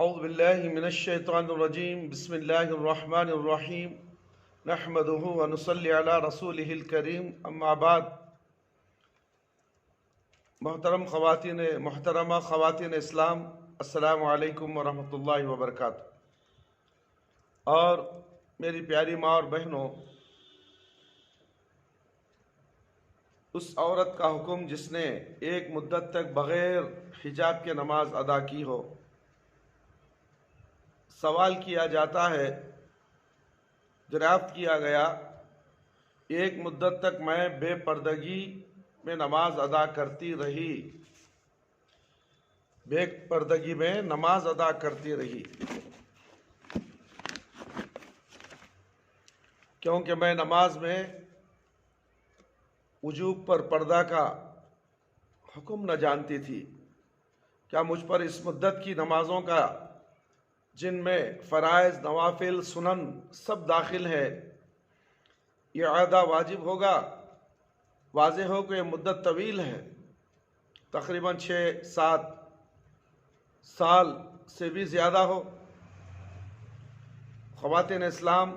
اعوذ باللہ من الشیطان الرجیم بسم اللہ الرحمن الرحیم نحمدہ ونصلی علی رسولہ الکریم اما بعد. محترمہ خواتین اسلام، السلام علیکم ورحمۃ اللہ وبرکاتہ. اور میری پیاری ماں اور بہنوں، اس عورت کا حکم جس نے ایک مدت تک بغیر حجاب کے نماز ادا کی ہو. سوال کیا جاتا ہے، دریافت کیا گیا، ایک مدت تک میں بے پردگی میں نماز ادا کرتی رہی، بے پردگی میں نماز ادا کرتی رہی کیونکہ میں نماز میں وجوب پر پردہ کا حکم نہ جانتی تھی. کیا مجھ پر اس مدت کی نمازوں کا، جن میں فرائض، نوافل، سنن سب داخل ہے، یہ اعادہ واجب ہوگا؟ واضح ہو کہ یہ مدت طویل ہے، تقریباً 6-7 سال سے بھی زیادہ ہو. خواتین اسلام،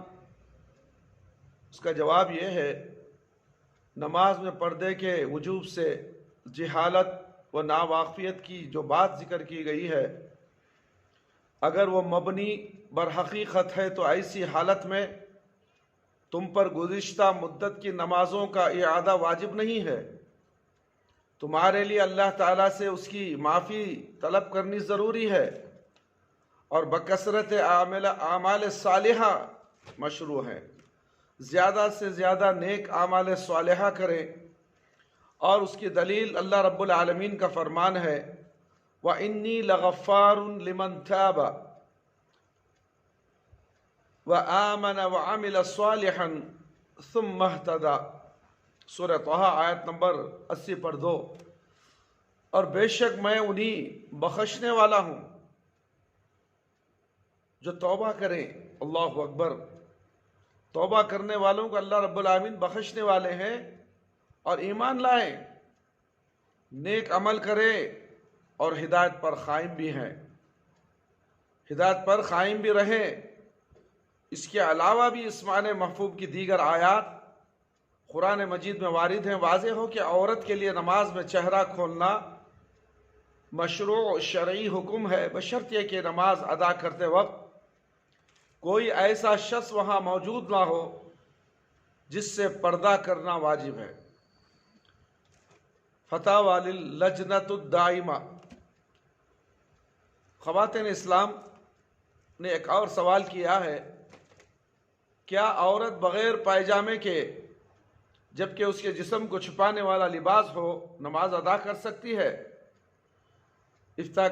اس کا جواب یہ ہے، نماز میں پردے کے وجوب سے جہالت و ناواقفیت کی جو بات ذکر کی گئی ہے، اگر وہ مبنی بر حقیقت ہے تو ایسی حالت میں تم پر گزشتہ مدت کی نمازوں کا اعادہ واجب نہیں ہے. تمہارے لیے اللہ تعالیٰ سے اس کی معافی طلب کرنی ضروری ہے، اور بکثرت اعمال صالحہ مشروع ہے. زیادہ سے زیادہ نیک اعمال صالحہ کریں، اور اس کی دلیل اللہ رب العالمین کا فرمان ہے، وَإِنِّي لَغَفَّارٌ لِمَنْ تَابَ وَآمَنَ وَعَمِلَ صَالِحًا ثُمَّ اهْتَدَى. سورہ طہ آیت نمبر 80 پر 2. اور بے شک میں انہیں بخشنے والا ہوں جو توبہ کریں. اللہ اکبر. توبہ کرنے والوں کو اللہ رب العالمین بخشنے والے ہیں، اور ایمان لائیں، نیک عمل کریں، اور ہدایت پر قائم بھی ہیں، ہدایت پر قائم بھی رہیں. اس کے علاوہ بھی اس معنی محفوظ کی دیگر آیات قرآن مجید میں وارد ہیں. واضح ہو کہ عورت کے لیے نماز میں چہرہ کھولنا مشروع شرعی حکم ہے، بشرط یہ کہ نماز ادا کرتے وقت کوئی ایسا شخص وہاں موجود نہ ہو جس سے پردہ کرنا واجب ہے. فتاوی للجنۃ الدائمہ. خواتین اسلام نے ایک اور سوال کیا ہے، کیا عورت بغیر پائجامے کے، جبکہ اس کے جسم کو چھپانے والا لباس ہو، نماز ادا کر سکتی ہے؟ افتاء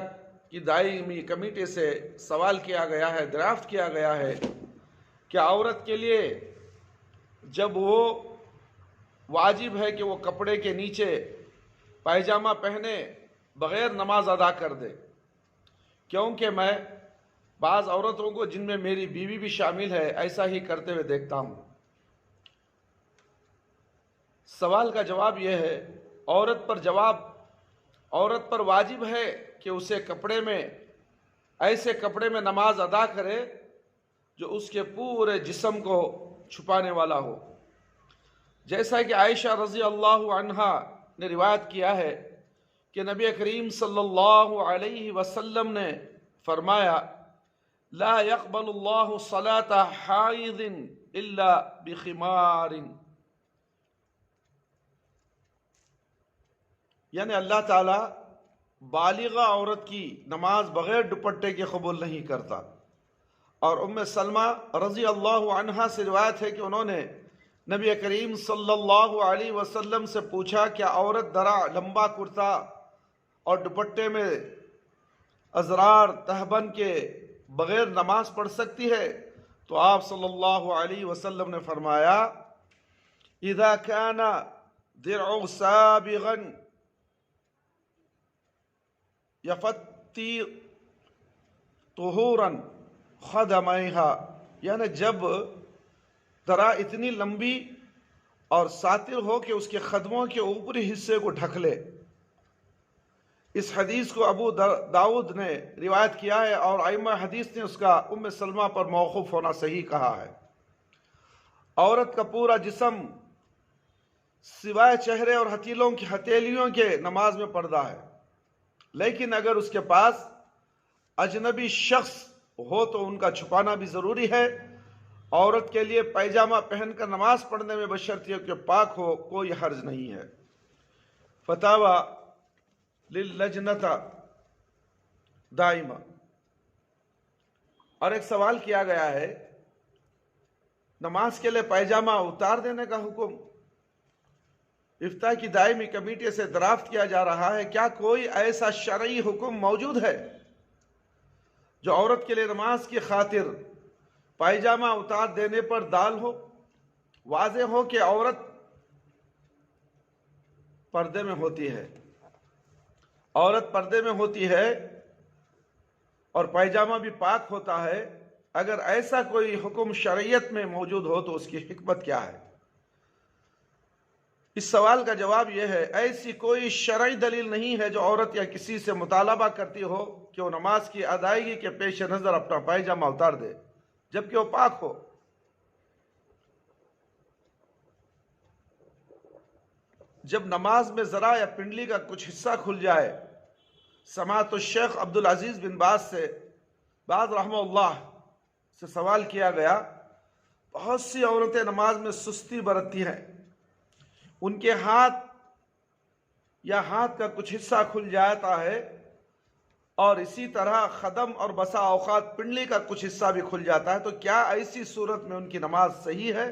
کی دائمی کمیٹی سے سوال کیا گیا ہے، دریافت کیا گیا ہے کہ عورت کے لیے جب وہ واجب ہے کہ وہ کپڑے کے نیچے پائجامہ پہنے بغیر نماز ادا کر دے، کیونکہ میں بعض عورتوں کو، جن میں میری بیوی بھی شامل ہے، ایسا ہی کرتے ہوئے دیکھتا ہوں. سوال کا جواب یہ ہے، عورت پر واجب ہے کہ اسے ایسے کپڑے میں نماز ادا کرے جو اس کے پورے جسم کو چھپانے والا ہو. جیسا کہ عائشہ رضی اللہ عنہا نے روایت کیا ہے کہ نبی کریم صلی اللہ علیہ وسلم نے فرمایا، لا يقبل اللہ صلاة حائض الا بخمار. یعنی اللہ تعالیٰ بالغہ عورت کی نماز بغیر دوپٹے کے قبول نہیں کرتا. اور ام سلمہ رضی اللہ عنہا سے روایت ہے کہ انہوں نے نبی کریم صلی اللہ علیہ وسلم سے پوچھا، کیا عورت درع، لمبا کرتا اور دوپٹے میں ازرار تہبند کے بغیر نماز پڑھ سکتی ہے؟ تو آپ صلی اللہ علیہ وسلم نے فرمایا، اذا كان درع سابغا یفتی طہورا خدمیہا. یعنی جب درع اتنی لمبی اور ساتر ہو کہ اس کے قدموں کے اوپری حصے کو ڈھک لے. اس حدیث کو ابو داؤد نے روایت کیا ہے اور ائمہ حدیث نے اس کا ام سلمہ پر موقوف ہونا صحیح کہا ہے۔ عورت کا پورا جسم سوائے چہرے اور ہتھیلیوں کے نماز میں پردہ ہے، لیکن اگر اس کے پاس اجنبی شخص ہو تو ان کا چھپانا بھی ضروری ہے۔ عورت کے لیے پیجامہ پہن کر نماز پڑھنے میں بشرطیہ کہ پاک ہو کوئی حرج نہیں ہے۔ فتاوی للجنۃ دائمہ۔ اور ایک سوال کیا گیا ہے، نماز کے لیے پیجامہ اتار دینے کا حکم افتاء کی دائمی کمیٹی سے دریافت کیا جا رہا ہے، کیا کوئی ایسا شرعی حکم موجود ہے جو عورت کے لیے نماز کی خاطر پائجامہ اتار دینے پر دال ہو؟ واضح ہو کہ عورت پردے میں ہوتی ہے، اور پائجامہ بھی پاک ہوتا ہے۔ اگر ایسا کوئی حکم شریعت میں موجود ہو تو اس کی حکمت کیا ہے؟ اس سوال کا جواب یہ ہے، ایسی کوئی شرعی دلیل نہیں ہے جو عورت یا کسی سے مطالبہ کرتی ہو کہ وہ نماز کی ادائیگی کے پیش نظر اپنا پائجامہ اتار دے جبکہ وہ پاک ہو۔ جب نماز میں ذرا یا پنڈلی کا کچھ حصہ کھل جائے، سماحت الشیخ عبدالعزیز بن باز رحمہ اللہ سے سوال کیا گیا، بہت سی عورتیں نماز میں سستی برتتی ہیں، ان کے ہاتھ کا کچھ حصہ کھل جاتا ہے اور اسی طرح خدم اور بسا اوقات پنڈلی کا کچھ حصہ بھی کھل جاتا ہے، تو کیا ایسی صورت میں ان کی نماز صحیح ہے؟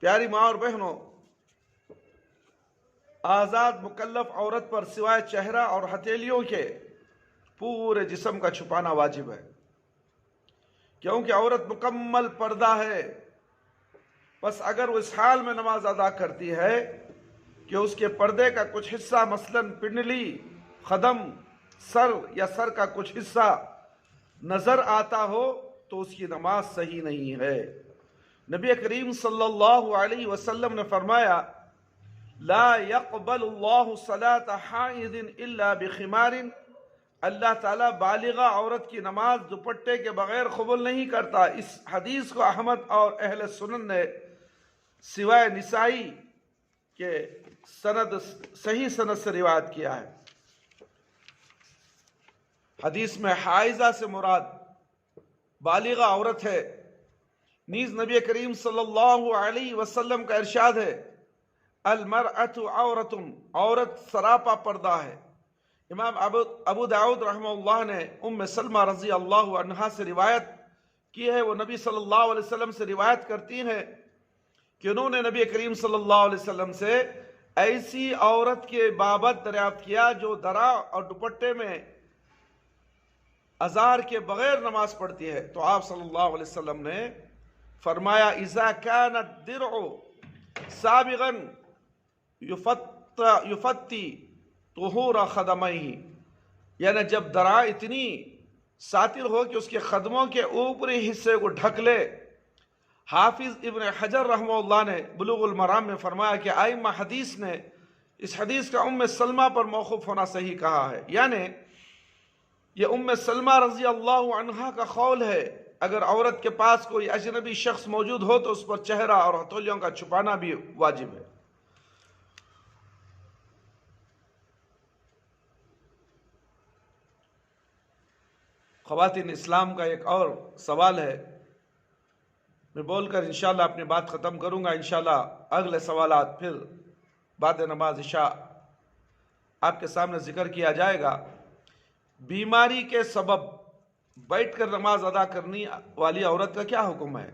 پیاری ماں اور بہنوں، آزاد مکلف عورت پر سوائے چہرہ اور ہتھیلیوں کے پورے جسم کا چھپانا واجب ہے، کیونکہ عورت مکمل پردہ ہے۔ بس اگر وہ اس حال میں نماز ادا کرتی ہے کہ اس کے پردے کا کچھ حصہ مثلاً پنڈلی، خدم، سر یا سر کا کچھ حصہ نظر آتا ہو تو اس کی نماز صحیح نہیں ہے۔ نبی کریم صلی اللہ علیہ وسلم نے فرمایا، لا يقبل اللہ صلاة حائض الا بخمار، اللہ تعالیٰ بالغہ عورت کی نماز دوپٹے کے بغیر قبول نہیں کرتا۔ اس حدیث کو احمد اور اہل سنن نے سوائے نسائی کے صحیح سند سے روایت کیا ہے۔ حدیث میں حائضہ سے مراد بالغہ عورت ہے۔ نیز نبی کریم صلی اللہ علیہ وسلم کا ارشاد ہے، المرأۃ عورۃ، عورت سراپا پردہ ہے۔ امام ابو داؤد رحمہ اللہ نے ام سلمہ رضی اللہ عنہا سے روایت کی ہے، وہ نبی صلی اللہ علیہ وسلم سے روایت کرتی ہیں کہ انہوں نے نبی کریم صلی اللہ علیہ وسلم سے ایسی عورت کے بابت دریافت کیا جو درا اور دوپٹے میں ازار کے بغیر نماز پڑھتی ہے، تو آپ صلی اللہ علیہ وسلم نے فرمایا، اذا كان الدرع سابغا یفتی طہور خدمہ، یعنی جب درا اتنی ساتر ہو کہ اس کے خدموں کے اوپری حصے کو ڈھک لے۔ حافظ ابن حجر رحمہ اللہ نے بلوغ المرام میں فرمایا کہ ائمہ حدیث نے اس حدیث کا ام سلمہ پر موقوف ہونا صحیح کہا ہے، یعنی یہ ام سلمہ رضی اللہ عنہا کا قول ہے، اگر عورت کے پاس کوئی اجنبی شخص موجود ہو تو اس پر چہرہ اور ہتھیلیوں کا چھپانا بھی واجب ہے۔ خواتین اسلام کا ایک اور سوال ہے، میں بول کر انشاءاللہ اپنی بات ختم کروں گا، انشاءاللہ اگلے سوالات پھر بعد نماز عشاء آپ کے سامنے ذکر کیا جائے گا۔ بیماری کے سبب بیٹھ کر نماز ادا کرنے والی عورت کا کیا حکم ہے؟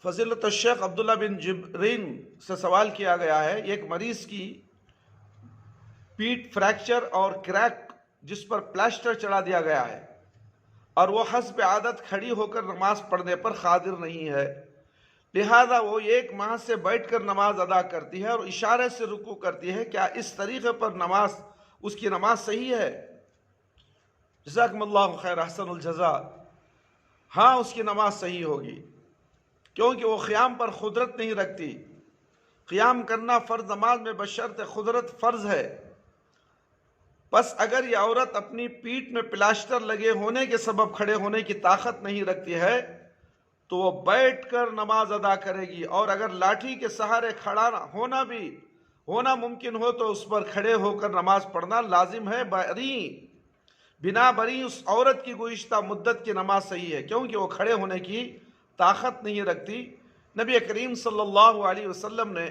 فضیلت الشیخ عبداللہ بن جبرین سے سوال کیا گیا ہے، ایک مریض کی پیٹھ فریکچر اور کریک جس پر پلاسٹر چڑھا دیا گیا ہے اور وہ حسب عادت کھڑی ہو کر نماز پڑھنے پر قادر نہیں ہے، لہذا وہ 1 ماہ سے بیٹھ کر نماز ادا کرتی ہے اور اشارے سے رکوع کرتی ہے، کیا اس طریقے پر اس کی نماز صحیح ہے؟ جزاکم اللہ خیر، احسن الجزاء۔ ہاں، اس کی نماز صحیح ہوگی، کیونکہ وہ قیام پر قدرت نہیں رکھتی، قیام کرنا فرض نماز میں بشرط قدرت فرض ہے۔ بس اگر یہ عورت اپنی پیٹھ میں پلاسٹر لگے ہونے کے سبب کھڑے ہونے کی طاقت نہیں رکھتی ہے تو وہ بیٹھ کر نماز ادا کرے گی، اور اگر لاٹھی کے سہارے کھڑا ہونا ممکن ہو تو اس پر کھڑے ہو کر نماز پڑھنا لازم ہے۔ بنا بری اس عورت کی گزشتہ مدت کی نماز صحیح ہے، کیونکہ وہ کھڑے ہونے کی طاقت نہیں رکھتی۔ نبی کریم صلی اللہ علیہ وسلم نے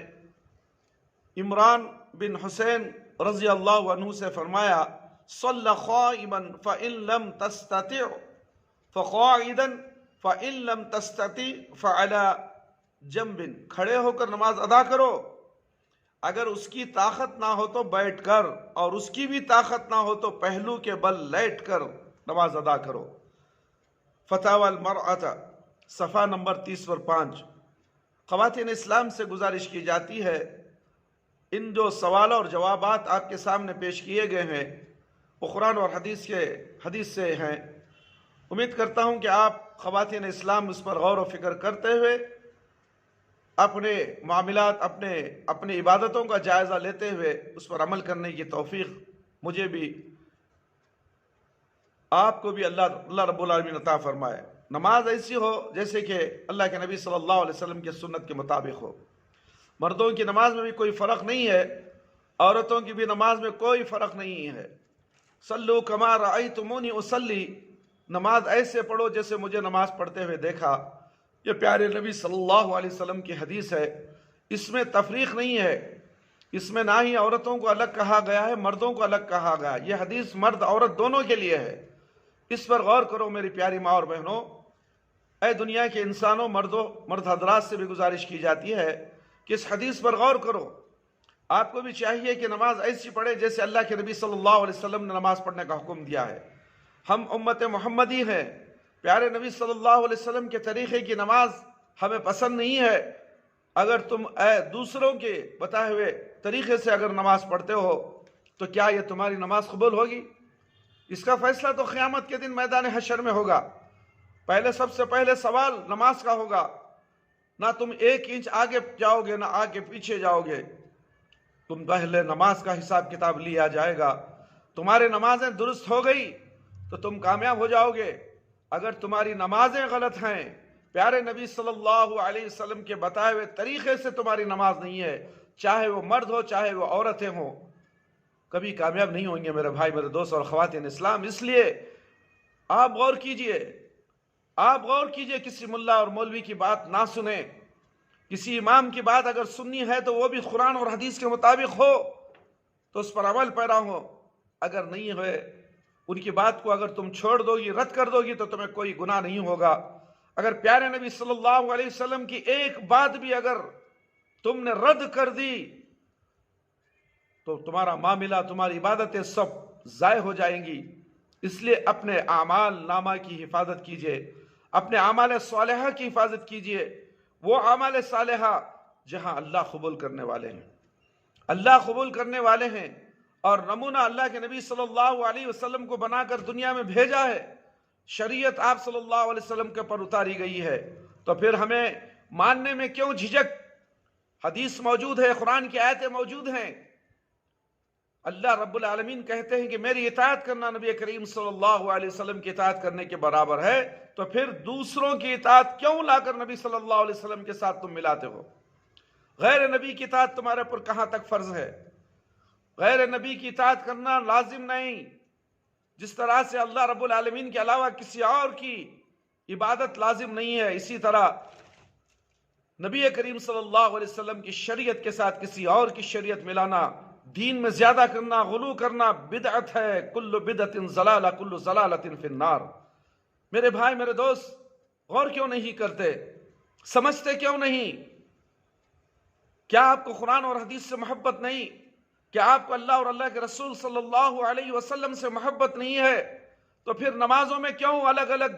عمران بن حسین رضی اللہ عنہ سے فرمایا، صلی قائما فإن لم تستطع فقاعدا فإن لم تستطع فعلى جنب، کھڑے ہو کر نماز ادا کرو، اگر اس کی طاقت نہ ہو تو بیٹھ کر، اور اس کی بھی طاقت نہ ہو تو پہلو کے بل لیٹ کر نماز ادا کرو۔ فتاوی المرأة صفحہ نمبر 30 پر 5۔ خواتین اسلام سے گزارش کی جاتی ہے، ان جو سوال اور جوابات آپ کے سامنے پیش کیے گئے ہیں وہ قرآن اور حدیث سے ہیں۔ امید کرتا ہوں کہ آپ خواتین اسلام اس پر غور و فکر کرتے ہوئے اپنے معاملات، اپنے عبادتوں کا جائزہ لیتے ہوئے اس پر عمل کرنے کی توفیق مجھے بھی آپ کو بھی اللہ رب العالمین عطا فرمائے۔ نماز ایسی ہو جیسے کہ اللہ کے نبی صلی اللہ علیہ وسلم کی سنت کے مطابق ہو۔ مردوں کی نماز میں بھی کوئی فرق نہیں ہے، عورتوں کی بھی نماز میں کوئی فرق نہیں ہے۔ صلو کما رأیتمونی اصلی، نماز ایسے پڑھو جیسے مجھے نماز پڑھتے ہوئے دیکھا۔ یہ پیارے نبی صلی اللہ علیہ وسلم کی حدیث ہے، اس میں تفریق نہیں ہے، اس میں نہ ہی عورتوں کو الگ کہا گیا ہے مردوں کو الگ کہا گیا، یہ حدیث مرد عورت دونوں کے لیے ہے۔ اس پر غور کرو میری پیاری ماں اور بہنوں۔ اے دنیا کے انسانوں، مرد حضرات سے بھی گزارش کی جاتی ہے کہ اس حدیث پر غور کرو۔ آپ کو بھی چاہیے کہ نماز ایسی پڑھے جیسے اللہ کے نبی صلی اللہ علیہ وسلم نے نماز پڑھنے کا حکم دیا ہے۔ ہم امت محمدی ہیں، پیارے نبی صلی اللہ علیہ وسلم کے طریقے کی نماز ہمیں پسند نہیں ہے۔ اگر تم دوسروں کے بتائے ہوئے طریقے سے اگر نماز پڑھتے ہو تو کیا یہ تمہاری نماز قبول ہوگی؟ اس کا فیصلہ تو قیامت کے دن میدان حشر میں ہوگا۔ سب سے پہلے سوال نماز کا ہوگا، نہ تم 1 انچ آگے جاؤ گے نہ آگے پیچھے جاؤ گے، تم پہلے نماز کا حساب کتاب لیا جائے گا۔ تمہاری نمازیں درست ہو گئی تو تم کامیاب ہو جاؤ گے، اگر تمہاری نمازیں غلط ہیں، پیارے نبی صلی اللہ علیہ وسلم کے بتائے ہوئے طریقے سے تمہاری نماز نہیں ہے، چاہے وہ مرد ہو چاہے وہ عورتیں ہوں، کبھی کامیاب نہیں ہوں گے میرے بھائی، میرے دوست اور خواتین اسلام۔ اس لیے آپ غور کیجئے، کسی ملا اور مولوی کی بات نہ سنیں، کسی امام کی بات اگر سننی ہے تو وہ بھی قرآن اور حدیث کے مطابق ہو تو اس پر عمل پیرا ہو، اگر نہیں ہوئے ان کی بات کو اگر تم چھوڑ دو گی، رد کر دو گی تو تمہیں کوئی گناہ نہیں ہوگا۔ اگر پیارے نبی صلی اللہ علیہ وسلم کی ایک بات بھی اگر تم نے رد کر دی تو تمہارا معاملہ، تمہاری عبادتیں سب ضائع ہو جائیں گی۔ اس لیے اپنے اعمال نامہ کی حفاظت کیجئے، اپنے اعمال صالحہ کی حفاظت کیجئے، وہ اعمال صالحہ جہاں اللہ قبول کرنے والے ہیں، اور نمونہ اللہ کے نبی صلی اللہ علیہ وسلم کو بنا کر دنیا میں بھیجا ہے، شریعت آپ صلی اللہ علیہ وسلم کے پر اتاری گئی ہے، تو پھر ہمیں ماننے میں کیوں جھجک؟ حدیث موجود ہے، قرآن کی آیتیں موجود ہیں، اللہ رب العالمین کہتے ہیں کہ میری اطاعت کرنا نبی کریم صلی اللہ علیہ وسلم کی اطاعت کرنے کے برابر ہے، تو پھر دوسروں کی اطاعت کیوں لا کر نبی صلی اللہ علیہ وسلم کے ساتھ تم ملاتے ہو؟ غیر نبی کی اطاعت تمہارے پر کہاں تک فرض ہے؟ غیر نبی کی اطاعت کرنا لازم نہیں، جس طرح سے اللہ رب العالمین کے علاوہ کسی اور کی عبادت لازم نہیں ہے، اسی طرح نبی کریم صلی اللہ علیہ وسلم کی شریعت کے ساتھ کسی اور کی شریعت ملانا، دین میں زیادہ کرنا، غلو کرنا بدعت ہے۔ کل بدعت ضلالہ کل ضلالۃ فی النار۔ میرے بھائی، میرے دوست، غور کیوں نہیں کرتے؟ سمجھتے کیوں نہیں؟ کیا آپ کو قرآن اور حدیث سے محبت نہیں؟ کیا آپ کو اللہ اور اللہ کے رسول صلی اللہ علیہ وسلم سے محبت نہیں ہے؟ تو پھر نمازوں میں کیوں الگ الگ،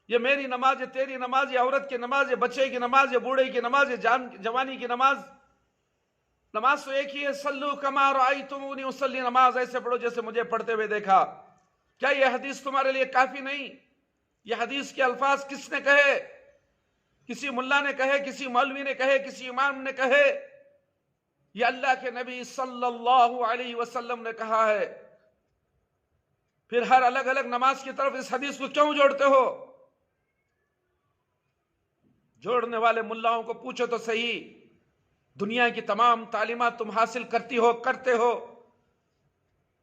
یہ میری نماز، یہ تیری نماز، یہ عورت کی نماز، یہ بچے کی نماز، یہ بوڑھے کی نماز، یہ جوانی کی نماز؟ نماز تو ایک ہی ہے، صلو کما رأیتمونی اصلی، نماز ایسے پڑھو جیسے مجھے پڑھتے ہوئے دیکھا۔ کیا یہ حدیث تمہارے لیے کافی نہیں؟ یہ حدیث کے الفاظ کس نے کہے؟ کسی ملا نے کہے، کسی مولوی نے کہے، کسی امام نے کہے؟ یہ اللہ کے نبی صلی اللہ علیہ وسلم نے کہا ہے، پھر ہر الگ الگ نماز کی طرف اس حدیث کو کیوں جوڑتے ہو؟ جوڑنے والے ملاؤں کو پوچھو تو صحیح، دنیا کی تمام تعلیمات تم حاصل کرتی ہو، کرتے ہو،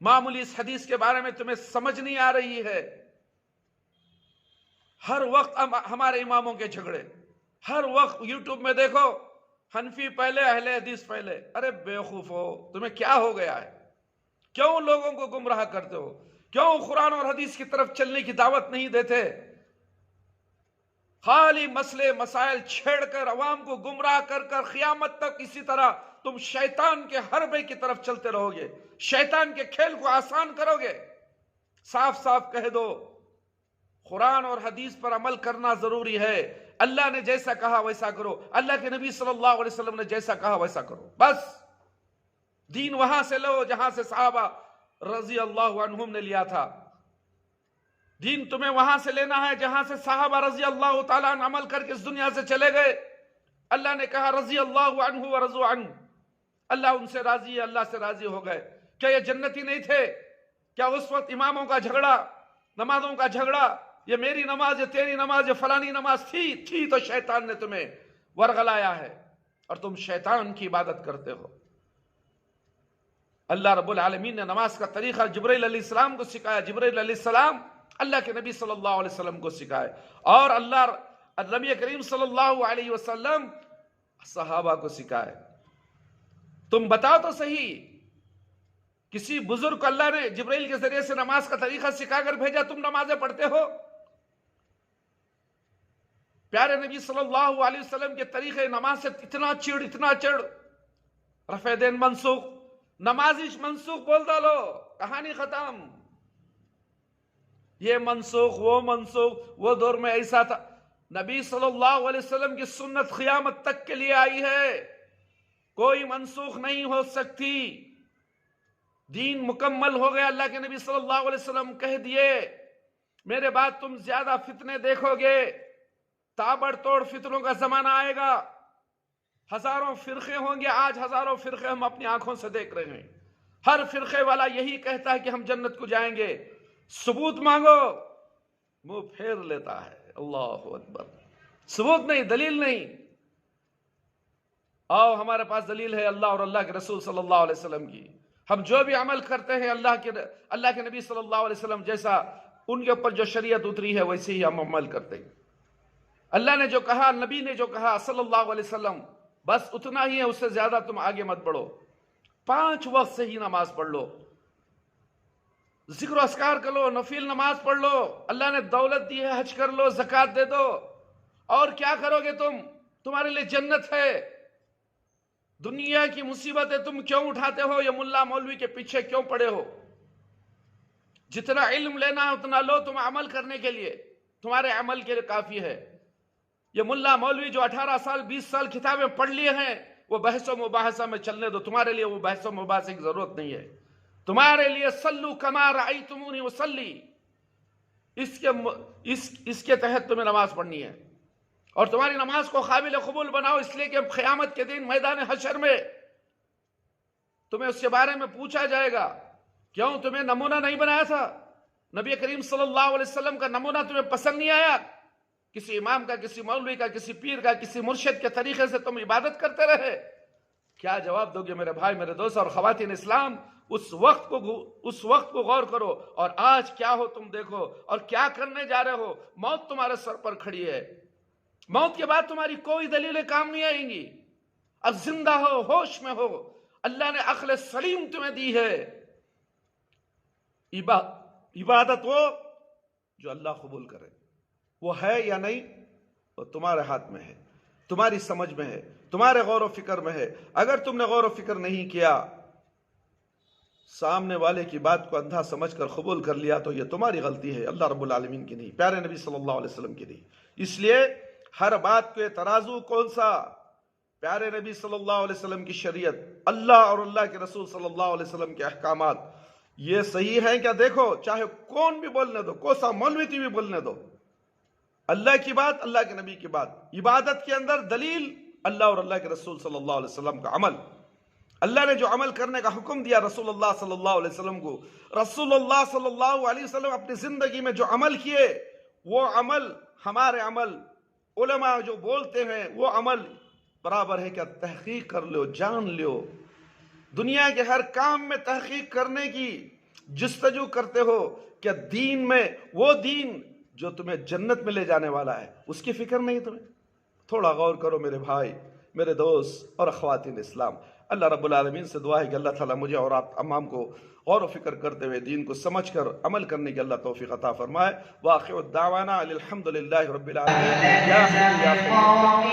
معمولی اس حدیث کے بارے میں تمہیں سمجھ نہیں آ رہی ہے۔ ہر وقت ہمارے اماموں کے جھگڑے، ہر وقت یوٹیوب میں دیکھو، حنفی پہلے اہل حدیث پہلے۔ ارے بیوقوف ہو، تمہیں کیا ہو گیا ہے؟ کیوں لوگوں کو گمراہ کرتے ہو؟ کیوں قرآن اور حدیث کی طرف چلنے کی دعوت نہیں دیتے؟ خالی مسئلے مسائل چھیڑ کر عوام کو گمراہ کر کر قیامت تک اسی طرح تم شیطان کے حربے کی طرف چلتے رہو گے، شیطان کے کھیل کو آسان کرو گے۔ صاف صاف کہہ دو، قرآن اور حدیث پر عمل کرنا ضروری ہے۔ اللہ نے جیسا کہا ویسا کرو، اللہ کے نبی صلی اللہ علیہ وسلم نے جیسا کہا ویسا کرو، بس۔ دین وہاں سے لو جہاں سے صحابہ رضی اللہ عنہم نے لیا تھا، دین تمہیں وہاں سے لینا ہے جہاں سے صحابہ رضی اللہ تعالیٰ عنہ عمل کر کے اس دنیا سے چلے گئے۔ اللہ نے کہا رضی اللہ عنہ ورضوا عنہ، اللہ ان سے راضی ہے، اللہ سے راضی ہو گئے۔ کیا یہ جنتی نہیں تھے؟ کیا اس وقت اماموں کا جھگڑا، نمازوں کا جھگڑا، یہ میری نماز، یہ تیری نماز، یہ فلانی نماز تھی تو شیطان نے تمہیں ورغلایا ہے اور تم شیطان کی عبادت کرتے ہو۔ اللہ رب العالمین نے نماز کا طریقہ جبرائیل علیہ السلام کو سکھایا، جبرائیل علیہ السلام اللہ کے نبی صلی اللہ علیہ وسلم کو سکھائے، اور نبی کریم صلی اللہ علیہ وسلم صحابہ کو سکھائے۔ تم بتاؤ تو صحیح، کسی بزرگ کو اللہ نے جبرائیل کے ذریعے سے نماز کا طریقہ سکھا کر بھیجا، تم نمازیں پڑھتے ہو؟ پیارے نبی صلی اللہ علیہ وسلم کے طریقے نماز سے اتنا چڑ، رفع دین منسوخ، نمازش منسوخ بول ڈالو، کہانی ختم۔ یہ منسوخ، وہ منسوخ، وہ دور میں ایسا تھا۔ نبی صلی اللہ علیہ وسلم کی سنت قیامت تک کے لیے آئی ہے، کوئی منسوخ نہیں ہو سکتی۔ دین مکمل ہو گیا، اللہ کے نبی صلی اللہ علیہ وسلم کہہ دیے میرے بعد تم زیادہ فتنے دیکھو گے، تابڑ توڑ فتنوں کا زمانہ آئے گا، ہزاروں فرقے ہوں گے۔ آج ہزاروں فرقے ہم اپنی آنکھوں سے دیکھ رہے ہیں، ہر فرقے والا یہی کہتا ہے کہ ہم جنت کو جائیں گے، ثبوت مانگو، منہ پھیر لیتا ہے۔ اللہ اکبر، ثبوت نہیں، دلیل نہیں۔ آؤ ہمارے پاس دلیل ہے اللہ اور اللہ کے رسول صلی اللہ علیہ وسلم کی۔ ہم جو بھی عمل کرتے ہیں اللہ کے نبی صلی اللہ علیہ وسلم جیسا ان کے اوپر جو شریعت اتری ہے ویسے ہی ہم عمل کرتے ہیں۔ اللہ نے جو کہا، نبی نے جو کہا صلی اللہ علیہ وسلم، بس اتنا ہی ہے، اس سے زیادہ تم آگے مت بڑھو۔ 5 وقت سے ہی نماز پڑھ لو، ذکر و اذکار کر لو، نفل نماز پڑھ لو، اللہ نے دولت دی ہے حج کر لو، زکوٰۃ دے دو، اور کیا کرو گے تم؟ تمہارے لیے جنت ہے۔ دنیا کی مصیبتیں تم کیوں اٹھاتے ہو؟ یہ ملا مولوی کے پیچھے کیوں پڑے ہو؟ جتنا علم لینا ہے اتنا لو، تم عمل کرنے کے لیے، تمہارے عمل کے لیے کافی ہے۔ یہ ملا مولوی جو 18 سال 20 سال کتابیں پڑھ لیے ہیں، وہ بحث و مباحثہ میں چلنے دو، تمہارے لیے وہ بحث و مباحثے کی ضرورت نہیں ہے۔ تمہارے لیے صلو کما رأیتمونی اصلی، اس کے تحت تمہیں نماز پڑھنی ہے، اور تمہاری نماز کو قابل قبول بناؤ، اس لیے کہ قیامت کے دن میدان حشر میں تمہیں اس کے بارے میں پوچھا جائے گا۔ کیوں تمہیں نمونہ نہیں بنایا تھا؟ نبی کریم صلی اللہ علیہ وسلم کا نمونہ تمہیں پسند نہیں آیا؟ کسی امام کا، کسی مولوی کا، کسی پیر کا، کسی مرشد کے طریقے سے تم عبادت کرتے رہے؟ کیا جواب دو گے میرے بھائی، میرے دوست اور خواتین اسلام؟ اس وقت کو غور کرو، اور آج کیا ہو تم دیکھو، اور کیا کرنے جا رہے ہو۔ موت تمہارے سر پر کھڑی ہے، موت کے بعد تمہاری کوئی دلیلیں کام نہیں آئیں گی۔ اب زندہ ہو، ہوش میں ہو، اللہ نے عقل سلیم تمہیں دی ہے۔ عبادت وہ جو اللہ قبول کرے، وہ ہے یا نہیں وہ تمہارے ہاتھ میں ہے، تمہاری سمجھ میں ہے، تمہارے غور و فکر میں ہے۔ اگر تم نے غور و فکر نہیں کیا، سامنے والے کی بات کو اندھا سمجھ کر قبول کر لیا، تو یہ تمہاری غلطی ہے، اللہ رب العالمین کی نہیں، پیارے نبی صلی اللہ علیہ وسلم کی نہیں۔ اس لیے ہر بات کے ترازو کون سا؟ پیارے نبی صلی اللہ علیہ وسلم کی شریعت، اللہ اور اللہ کے رسول صلی اللہ علیہ وسلم کے احکامات، یہ صحیح ہیں کیا؟ دیکھو، چاہے کون بھی بولنے دو، کوسا مولوی بھی بولنے دو، اللہ کی بات، اللہ کے نبی کی بات، عبادت کے اندر دلیل اللہ اور اللہ کے رسول صلی اللہ علیہ وسلم کا عمل۔ اللہ نے جو عمل کرنے کا حکم دیا رسول اللہ صلی اللہ علیہ وسلم کو، رسول اللہ صلی اللہ علیہ وسلم اپنی زندگی میں جو عمل کیے، وہ عمل ہمارے عمل، علماء جو بولتے ہیں وہ عمل برابر ہے کہ تحقیق کر لو، جان لو. دنیا کے ہر کام میں تحقیق کرنے کی جستجو کرتے ہو کہ دین میں وہ دین جو تمہیں جنت میں لے جانے والا ہے اس کی فکر نہیں تمہیں. تھوڑا غور کرو میرے بھائی، میرے دوست اور خواتین اسلام. اللہ رب العالمین سے دعا ہے کہ اللہ تعالیٰ مجھے اور آپ تمام کو غور و فکر کرتے ہوئے دین کو سمجھ کر عمل کرنے کی اللہ توفیق عطا فرمائے. وآخر الدعوانا الحمدللہ رب العالمین. یا حی یا قیوم.